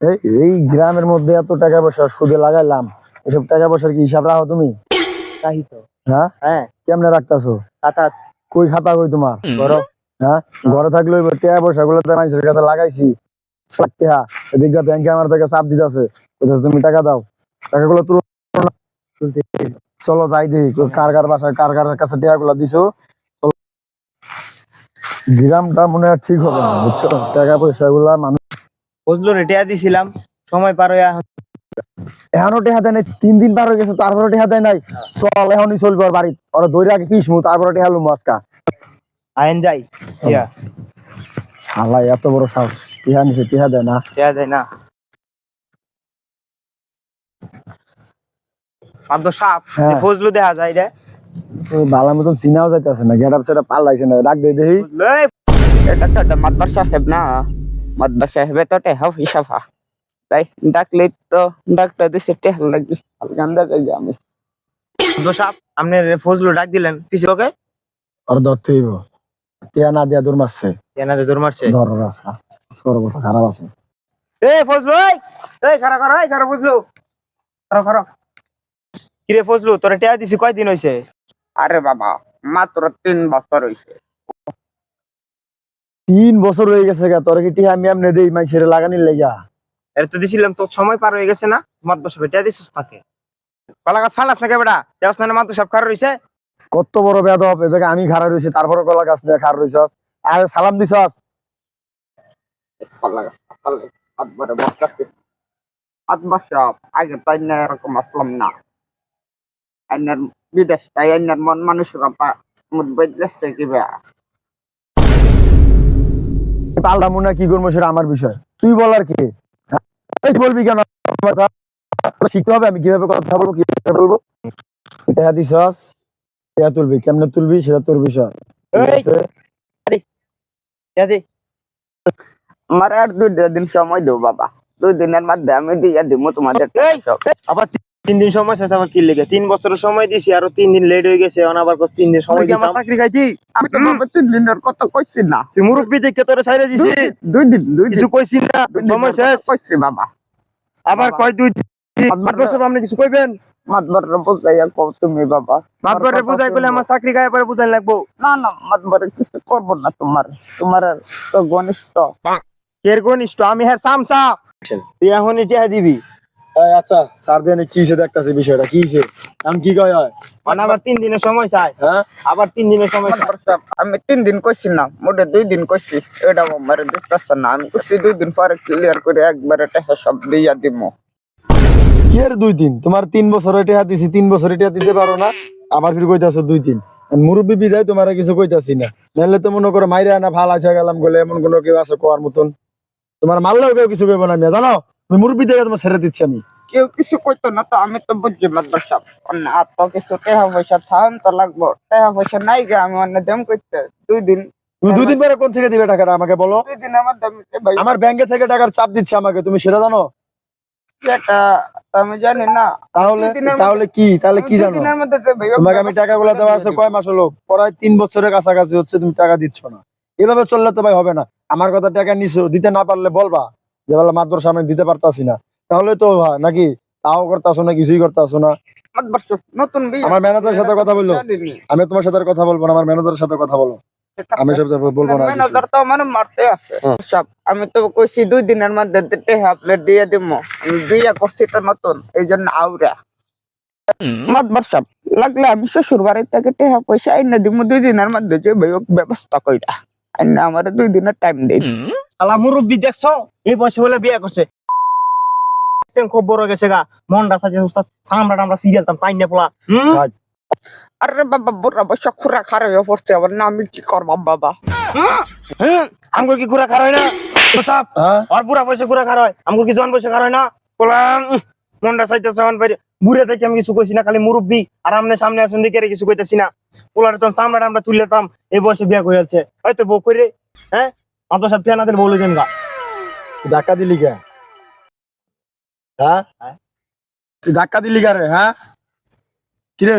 এই গ্রামের মধ্যে এত টাকা পয়সা সুদে লাগাইলাম, এসব টাকা পয়সার কি হিসাব রাখো তুমি? তাই তো। হ্যাঁ, হ্যাঁ, কেমনে রাখতাছো? খাতা কই খাতা কই তোমার? করো। হ্যাঁ, ঘরে থাকলে ওই টাকা পয়সা গুলো তো মানুষের কাছে লাগাইছি, টাকা এদিকে ব্যাংকে আমার থেকে চাপ দিতেছে, তুমি টাকা দাও, টাকাগুলো তুলো। চলো যাই দেখি কার কার বাসায় কার কার কাছে টাকাগুলো দিছো। চলো। গ্রামটা মনে হয় ঠিক হবে না, বুঝছো? টাকা পয়সা গুলা মানুষ বুঝলো রেটিয়া দিছিলাম, সময় পার হইয়া এখনো টেহা দেয় নাই, 3 দিন পার হয়ে গেছে তারপরে টেহা দেয় নাই। চল এখনই চলবে ওর বাড়ি, ওরা দৈরে আগে পিসমু তারপরে টেহা লুমু আজকা। আইন যাই। ইয়া হালাই এত বড় সাহস, টেহা নিছে টেহা দেয় না। দেয়া যায় না। মাত্র সাপ হ্যাঁ। ফজলু দেখা যায় রে। ভালো মতন চিনাও যাইতেছে না, গেট আপ সেটা পাল্লাইছে না, ডাক দিয়ে দেখি। বুঝলো এটা তো মাতবার সাহেব না, মাতবার সাহেবে তো টেহা হিসাবা তাই ডাকলে তো ডাক্তার দিছে টেহা লাগবে গান্দা যাই আমি। মাত্র সাপ আপনি ফজলু ডাক দিলেন পিছে লোকে ওর ধরতে হইব, টেহা না দিয়া দূর মারছে। এনাদের দৌড় মারছে। ধর রাস্তা অবস্থা খারাপ আছে। এই ফজলু এই খারা খারা এই খারা ফজলু খারা খারা। কিরে ফজলু তোরা টেহা দিছি কয়দিন হইছে? আরে বাবা মাত্র 3 বছর হইছে। 3 বছর হয়ে গেছে গা, তোর কি টেহা আমি এমনি দেই মাইসেরে লাগানির লেগা? এর তো দিছিলাম তো সময় পার হয়ে গেছে না, মাত্র সাহেব টেহা দিছিস তাকে কলা গাছ ফালাস নাকি বেটা দেওয়াস না মাত্র সাহেব খারা রইছে। কত বড় বেদব, এ জায়গায় আমি খাড়া রয়েছি তারপরে কলা গাছ নিয়ে খাড়া রয়েছ, আর সালাম দিছস। আতবারে বসকাছে আতবার সব আগে তাই না এরকম আসলাম না। আইনার বিদেশ তাই আইনার মন মানসিকতা মুদ বদলেছে কিবা। পাল্টা মুনা কি করবো সেটা আমার বিষয়, তুই বলার কি? হ্যাঁ? এই বলবি কেন? শিখতে হবে আমি কিভাবে কথা বলবো, কিভাবে বলবো। টেহা দিছস, টেহা তুলবি, কেমনে তুলবি সেটা তোর বিষয়। ঠিক এই, আছে? টেহা দে। আমার আর 2 দিন সময় দেবো বাবা, 2 দিনের মধ্যে আমি দিয়ে দিব তোমাদের এই, সব। আবার 3 দিন সময় শেষ আবার কি লেগে 3 বছরের সময় দিছি আরো 3 দিন লেট হয়ে গেছে এখন আবার 3 দিন সময় তুই কি আমার দিতাম। চাকরি খাইছি? আমি তো বাবা 3 দিনের কথা কইছি না। তুই মুরব্বি দেখে তোরে ছাইরে দিছি, 2 দিন কিছু কইছি না, সময় শেষ। কইছি বাবা। আবার কয় 2 দিন মাতবার সাহেব আপনি কিছু কইবেন? মাতবার বুঝাইয়া কও তুমি বাবা। মাতবারে বুঝাই কইলে আমার চাকরি গায়ে পরে বুঝাই লাগবো। না না মাতবারে কিছু করবো না, তোমার তোমার আর তো ঘনিষ্ঠ। কের ঘনিষ্ঠ আমি হ্যাঁ সামসা, তুই এখনই টেহা দিবি। আচ্ছা স্যার দেন কি হিসেবে দেখতেছে বিষয়টা কি হিসেবে, আমি কি কয় হয়? মানে আবার 3 দিনের সময় চাই, হ্যাঁ, আবার 3 দিনের সময় চাই। মাতবার সাহেব, আমি 3 দিন কইছি না, মোটে 2 দিন কইছি। এটা আমার দিতেছে না, আমি কইছি 2 দিন পরে ক্লিয়ার করে একবারে টাকা সব দিয়া দিমু। কি আর 2 দিন? তোমার 3 বছর টেহা দিছি, 3 বছর টেহা দিতে পারো না, আবার ফির কইতাছো 2 দিন। মুরব্বী বিদায় তোমার কিছু কইতাছি না, নাহলে তো মনে করো মাইরা না ভাল আছে গেলাম বলে এমন কোনো কেউ আছে কোয়ার মতন? তোমার মারলেও কেউ কিছু কইব না, আমি জানো তুমি মুরব্বী দেখে তোমার ছেড়ে দিচ্ছি আমি। কেউ কিছু কইতো না তো আমি তো বুঝছি মাতবার সাহেব। অন্য আর তো কিছু টাকা পয়সা থাম তো লাগবো, টাকা পয়সা নাই গে আমি অন্য দেম কইতে 2 দিন। তুমি 2 দিন পরে কোন থেকে দিবে টাকাটা আমাকে বলো? 2 দিনের মধ্যে আমি ভাই আমার ব্যাংকে থেকে টাকার চাপ দিচ্ছে আমাকে, তুমি সেটা জানো? এটা তো আমি জানি না। তাহলে 2 দিনের তাহলে কি তাহলে কি জানো? 2 দিনের মধ্যে ভাই তোমাকে আমি টাকাগুলো দেওয়া আছে কয় মাস হলো, প্রায় 3 বছরের কাছাকাছি হচ্ছে তুমি টাকা দিচ্ছ না। এভাবে চললে তো ভাই হবে না। আমার কথা টাকা নিছো, দিতে না পারলে বলবা যে বলে মাদ্রাসা আমি দিতে পারতাছি না, তাহলে তো হয় নাকি? তাও করতেছো না, কিছুই করতেছো না। মাতবার সাহেব নতুন বিয়ে আমার ম্যানেজারের সাথে কথা বললো, জানিনি। আমি তোমার সাথে আর কথা বলবো না, আমার ম্যানেজারের সাথে কথা বলো, আমি সব বলবো না কিছু। ম্যানেজার তো আমার মারতে আছে সব। আমি তো কইছি 2 দিনের মধ্যে দিতে আপনি দিয়ে দিমু। আমি বিয়ে করছি তো নতুন, এই জন্য আউরা মাতবার সাহেব লাগলে আমি শ্বশুর বাড়ি থেকে টেহা পয়সা আইনা দিমু 2 দিনের মধ্যে, যে ভাই হোক ব্যবস্থা কইরা আইনা আমার 2 দিনের টাইম দিন। আলা মুরব্বি দেখছো এই বয়সে বলে বিয়ে করছে, খুব বড় গেছে গা, মনটা সাজে উস্তাদ সামরাটা আমরা সিরিয়াল তাম পাইনা পোলা। আরে বাবা বুড়া বয়সা খুরা খারাপ হয়ে পড়ছে আবার না, আমি কি করবাম বাবা? হ্যাঁ আমগো কি ঘুরা খার হয় না? সব হ্যাঁ? আর বুড়া বয়সে ঘুরা খার হয়, আমগো কি জন বয়সে খার হয় না? পোলা মনটা চাইতেছে অন বাইরে বুড়ে থেকে আমি কিছু কইছি না, খালি মুরব্বি আর আমনে সামনে আসুন দিকে কিছু কইতাছি না। পোলার তো চামড়াটা আমরা তুললেতাম, এই বয়সে বিয়া করে যাচ্ছে হয়তো বউ করে। হ্যাঁ অত সব ফেনাদের বলে দেন গা। ধাক্কা দিলি কে? হ্যাঁ, তুই ধাক্কা দিলি কে রে? হ্যাঁ কিরে,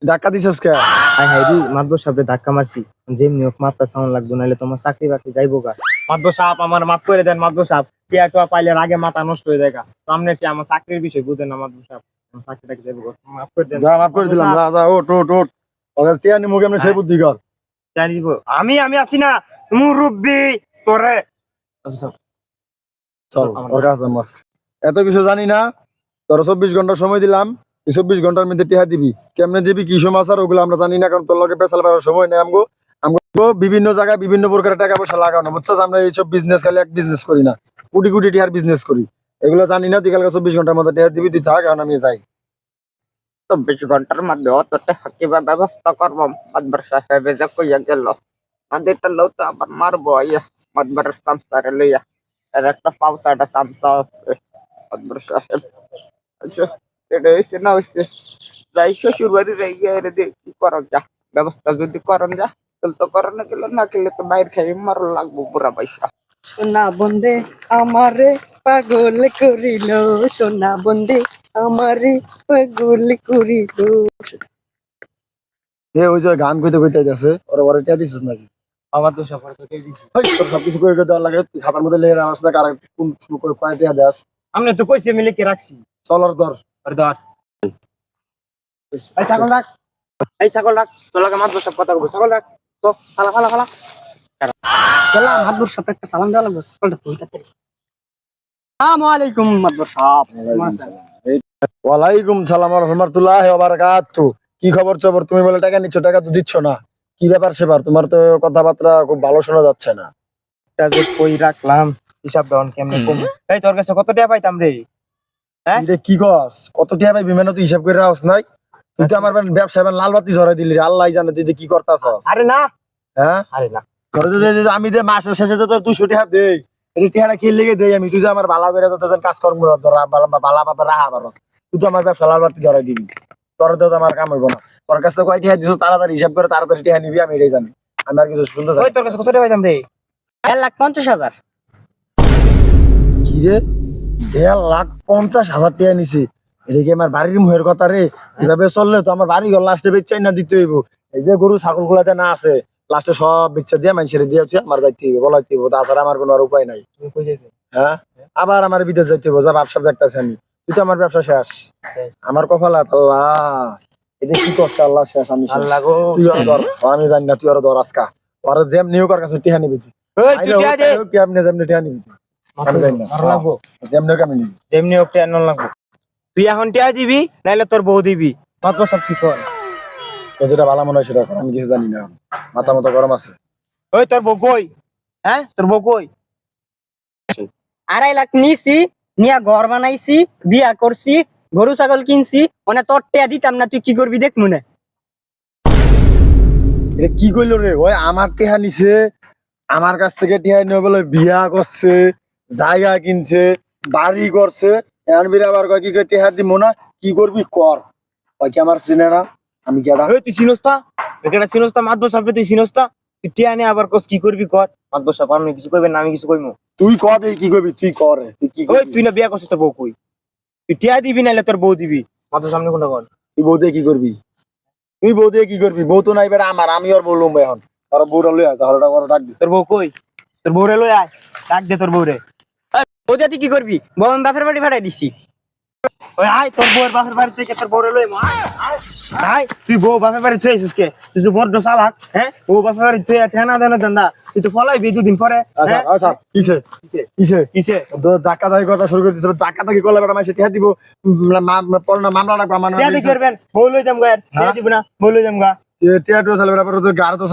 ধাক্কা দিছিস কে? হাই হাই রি মাতবর সাহেব ধাক্কা মারছি, যেমনি হোক মারটা সাউন্ড লাগবো নাহলে তোমার চাকরি বাকরি যাইবো গা। মাদবর সাহেব আমার মাফ করে দেন মাদবর সাহেব, টিয়া টোয়া পাইলে আগে মাথা নষ্ট হয়ে যায় সামনে কি আমার চাকরির বিষয় বুঝেন না মাদবর সাহেব, আমার চাকরিটা কি যাবো মাফ করে দেন। যা মাফ করে দিলাম, যা যা ওট ওট ওট। ওকে টিয়া নিমু কেমনে সেই বুদ্ধি কর। জানি দিব আমি আমি আছি না মুরব্বি তোরে। চল ওর কাছে মাস্ক, এত কিছু জানি না। তোর 24 ঘন্টা সময় দিলাম, এই 24 ঘন্টার মধ্যে টিহা দিবি। কেমনে দিবি কি সমাচার ওগুলো আমরা জানি না, কারণ তোর লগে পেছাল পাওয়ার সময় নেই। আমগো আমগো বিভিন্ন জায়গায় বিভিন্ন প্রকারের টাকা পয়সা লাগানো, বুঝছস? আমরা এইসব বিজনেস খালি এক বিজনেস করি না, কোটি কোটি টিহার বিজনেস করি। এগুলো জানি না। তুই কালকে 24 ঘন্টার মধ্যে টিহা দিবি, তুই থাক, কারণ আমি যাই। 24 ঘন্টার মধ্যে অতটা কিবা ব্যবস্থা করবো মাদবর সাহেব যে কইয়া গেল আমাদের তো লোক তো আবার মারবো ইয়া মাদবর সামসারে লইয়া আর একটা পাউসাটা সামসা মাদবর সাহেব। আচ্ছা এটা হইছে না হইছে, যাই শ্বশুর বাড়ি যাই গিয়ে এর দিয়ে কি করন যা, ব্যবস্থা যদি করন যা তাহলে তো করন, না গেলে না গেলে তো বাইরে খাই মার লাগবো পুরা পয়সা। সোনা বন্দে আমারে পাগল করিল, সোনা বন্দে আমারে পাগল করিল। ওই যে গান কইতে কইতে যাচ্ছে, ওরা ওরা টিয়া দিছিস নাকি? আমার দোষ আমার তো কে দিছি। হেই, তোর সবকিছু কই কই দেওয়ার লাগে, তুই খাতার মধ্যে লিখে রাখছ না? কার কোন সময় করে কয় টিয়া দেস? আমনে তো কইছি আমি লিখে রাখছি। চল ওর ধর। আর ধর এই ছাগল রাখ, এই ছাগল রাখ, তোর লাগে মাদবর সাহেব কথা কইবো। ছাগল রাখ তো, ফালা ফালা ফালা। গেলাম মাদবর সাহেব একটা সালাম দেওয়া লাগবে, সকলটা তুলতে পারি। আসসালামু আলাইকুম মাদবর সাহেব। ওয়ালাইকুম সালাম ওয়া রাহমাতুল্লাহি ওয়া বারাকাতুহু। কি খবর চবর? তুমি বলে টাকা নিচ্ছ, টাকা তো দিচ্ছ না, কি ব্যাপার সেবার? তোমার তো কথাবার্তা খুব ভালো শোনা যাচ্ছে না। এটা যে কই রাখলাম হিসাব দেওয়ান কেমনে কম। এই তোর কাছে কত টাকা পাইতাম রে? হ্যাঁ? তুই রে কি কস? কত টিয়া ভাই বিমানে তুই হিসাব করে রাখছ নাই? তুই তো আমার ব্যবসা লাল বাতি ঝরাই দিলি রে, আল্লাহ জানে তুই যে কি করতাছস। আরে না, হ্যাঁ, আরে না, ধরে যদি আমি যে মাসের শেষে তো 200 টাকা দেই, এই টাকাটা কি লেগে দেই আমি? তুই যে আমার ভালো করে তোদের কাজ কর্ম ধরা ভালো ভাবে রাহা পারস, তুই তো আমার ব্যবসা লাল বাতি ধরাই দিবি। তোর তো আমার কাম হইব না। তোর কাছে কয় টাকা দিছিস তাড়াতাড়ি হিসাব করে তাড়াতাড়ি টাকা নিবি, আমি এটাই জানি। আমি আর কিছু শুনতে চাই ওই তোর কাছে কত টাকা পাইতাম রে? 1,50,000। কি রে? 1,50,000 টাকা নিছি? এটা কি আমার বাড়ির মুহের কথা রে? এভাবে চললে তো আমার বাড়ি ঘর লাস্টে বেচাই না দিতে হইব। এই যে গরু ছাগল গুলাতে না আছে, লাস্টে সব বেচা দিয়ে মানুষের দিয়ে হচ্ছে আমার যাইতে হইব, বলাইতে হইব, তাছাড়া আমার কোনো আর উপায় নাই। তুমি কই যাইতে? হ্যাঁ, আবার আমার বিদেশ যাইতে হইব, যা ব্যবসা দেখতেছি আমি। তুই তো আমার ব্যবসা শেষ, আমার কপালাত আল্লাহ। এটা কি করছে আল্লাহ, শেষ আমি শেষ। আল্লাহ গো। তুই আর ধর, আমি জানি না, তুই আর ধর আজকা। ওর যেমনি হোক ওর কাছে টিহা নিবি তুই। ওই তুই টাকা দে। কেমনে যেমনি টিহা নিবি তুই, আমি জানি না। আর লাগবো যেমনি হোক আমি নিবি। যেমনি হোক টাকা নন লাগবো। তুই এখন টাকা দিবি নাইলে তোর বউ দিবি। মাত্র সব কি কর। তো যেটা ভালো মনে হয় সেটা কর, আমি কিছু জানি না। মাথা মতো গরম আছে। ওই তোর বউ কই? হ্যাঁ তোর বউ কই? 2.5 লাখ নিছি, নিয়া ঘর বানাইছি, বিয়া করছি, গরু ছাগল কিনছি, মানে তোর টিয়া দিতাম না, তুই কি করবি দেখ মনে। এটা কি কইলো রে? ওই আমার টিহা নিছে, আমার কাছ থেকে টিহা নিয়ে বলে বিয়া করছে, জায়গা কিনছে, বাড়ি করছে। এখন বিরা আবার কয় কি কয় টিহা দিব না, কি করবি কর। ওই কি আমার চিনে না? আমি কেডা? ওই তুই চিনস্তা এখানে চিনস্তা মাদবর সাহেব তুই চিনস্তা। তুই টিয়া নিয়ে আবার কস কি করবি কর। মাদবর সাহেব আপনি কিছু কইবেন না, আমি কিছু কইমু। তুই ক দে কি করবি, তুই কর রে, তুই কি ওই করবি? তুই না বিয়া করছিস তোর বউ কই? তুই টিয়া দিবি নাইলে তোর বউ দিবি। মাদবর সামনে কোনটা কর। তুই বউ দিয়ে কি করবি? তুই বউ দিয়ে কি করবি? বউ তো নাই বেটা আমার, আমি ওর বললুম এখন। আর বউরা লইয়া তাহলে ওরা ডাক দি। তোর বউ কই? তোর বউরে লই আয়, ডাক দে তোর বউরে। ও জাতি কি করবি? বউ আমি বাপের বাড়ি ভাড়াই দিছি। ওই আয় তোর বউয়ের বাপের বাড়ি থেকে তোর বউরে লই আয়। আয় তুই বউ বাপের বাড়ি তুই আইছিস কে? তুই তো বড় চালাক। হ্যাঁ বউ বাপের বাড়ি তুই ঠেনা দেনা দেন্দা তুই তো ফলাইবি দুদিন পরে। আচ্ছা হ্যাঁ? আচ্ছা, কিসে কিসে কিসে? ধাক্কা ধাক্কি কথা শুরু করে দিছিল। ধাক্কা ধাক্কি করলে বেটা মাসে টিহা দিব, পরে না মামলা রাখবা। মানে টিয়া দিতে পারবেন? বউ লই যাম গা। টিয়া দিব না, বউ লই যাম গা। টিহা টুয়া চালে বেটা, পরে তো গাড়ি তো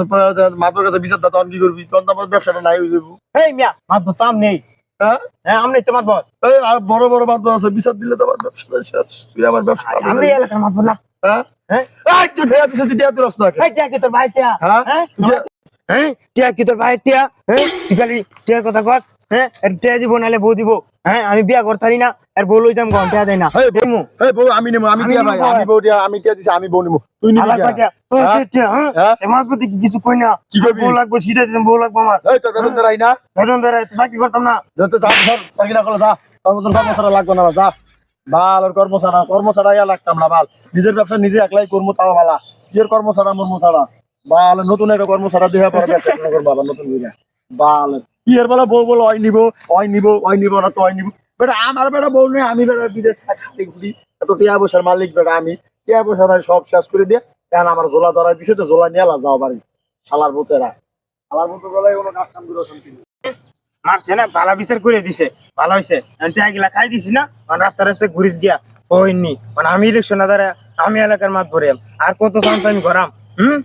মাত্র কাছে বিচার দা, তখন কি করবি? তখন তো আমার ব্যবসাটা নাই হয়ে যাবো। এই মিয়া মাতবো তো আম নেই। হ্যাঁ, হ্যাঁ আমনে তো মাতবো। এই আর বড় বড় মাত্র আছে, বিচার দিলে তো আমার ব্যবসাটা শেষ। তুই আমার ব্যবসা আমি এলাকার মাতবো না। হ্যাঁ, হ্যাঁ এই তুই টিহা দিছিস, তুই টিহা দিলস না কে? এই টিয়া কি তোর ভাই টিয়া? হ্যাঁ? হ্যাঁ তুই- হ্যাঁ টিয়া কি তোর ভাই টিয়া? হ্যাঁ তুই খালি টিয়ার কথা কস। হ্যাঁ এর টিয়া দিব নাইলে বউ দিব। হ্যাঁ আমি বিয়া করতারি না, আর বউ লই যাম গা, টিয়া দেয় না। এই দেমু এই বউ আমি নেবো, আমি আমি টিহা নিবো ভাই, ভাই। আমি বউ টিহা, আমি টিহা দিছি, আমি বউ নেবো, তুই নিবি আলাদা কে? টিয়া তোর হ্যাঁ? টিয়া। হ্যাঁ হ্যাঁ? এমার প্রতি কিছু কই না। কি করবি? বউ লাগবো সিধা দিম, বউ লাগবো আমার। এই তোর বেতন দেয় না? বেতন ধরে চাকরি করতাম না। যত যা সব চাকরি না করলে যা, তোর মতন কর্মচারা লাগবে না, যা। বাল ওর কর্মচারা ইয়া লাগতাম না, বাল নিজের ব্যবসা নিজে একলাই করবো, তাও বালা। কিয়ের কর্মচারা মর্মচারা, বাল নতুন একটা কর্মচারা দিয়ে পরে ব্যবসা শুরু করবো আবার নতুন করে। বাল বিয়ের বেলা বউ বলো ওই নিব না তো ওই নিব বেটা আমার বেটা বউ নেই আমি বেটা বিদেশ খালি ঘুরি এত টিয়া পয়সার মালিক বেটা আমি টিয়া পয়সা নাই সব শেষ করে দিয়ে এখন আমার জোলা ধরাই দিছে তো জোলা নিয়ে যাও বাড়ি শালার ভূতেরা শালার ভূত বেলায় কোনো কাজ কাম করে শান্তি নেই। মারছে না ভালো বিচার করে দিছে ভালো হয়েছে গিলা খাই দিছি না রাস্তা রাস্তায় ঘুরিস গিয়া হইনি আমি ইলেকশন দাঁড়া আমি এলাকার মাত ভরে আর কত চান্স আমি করাম হুম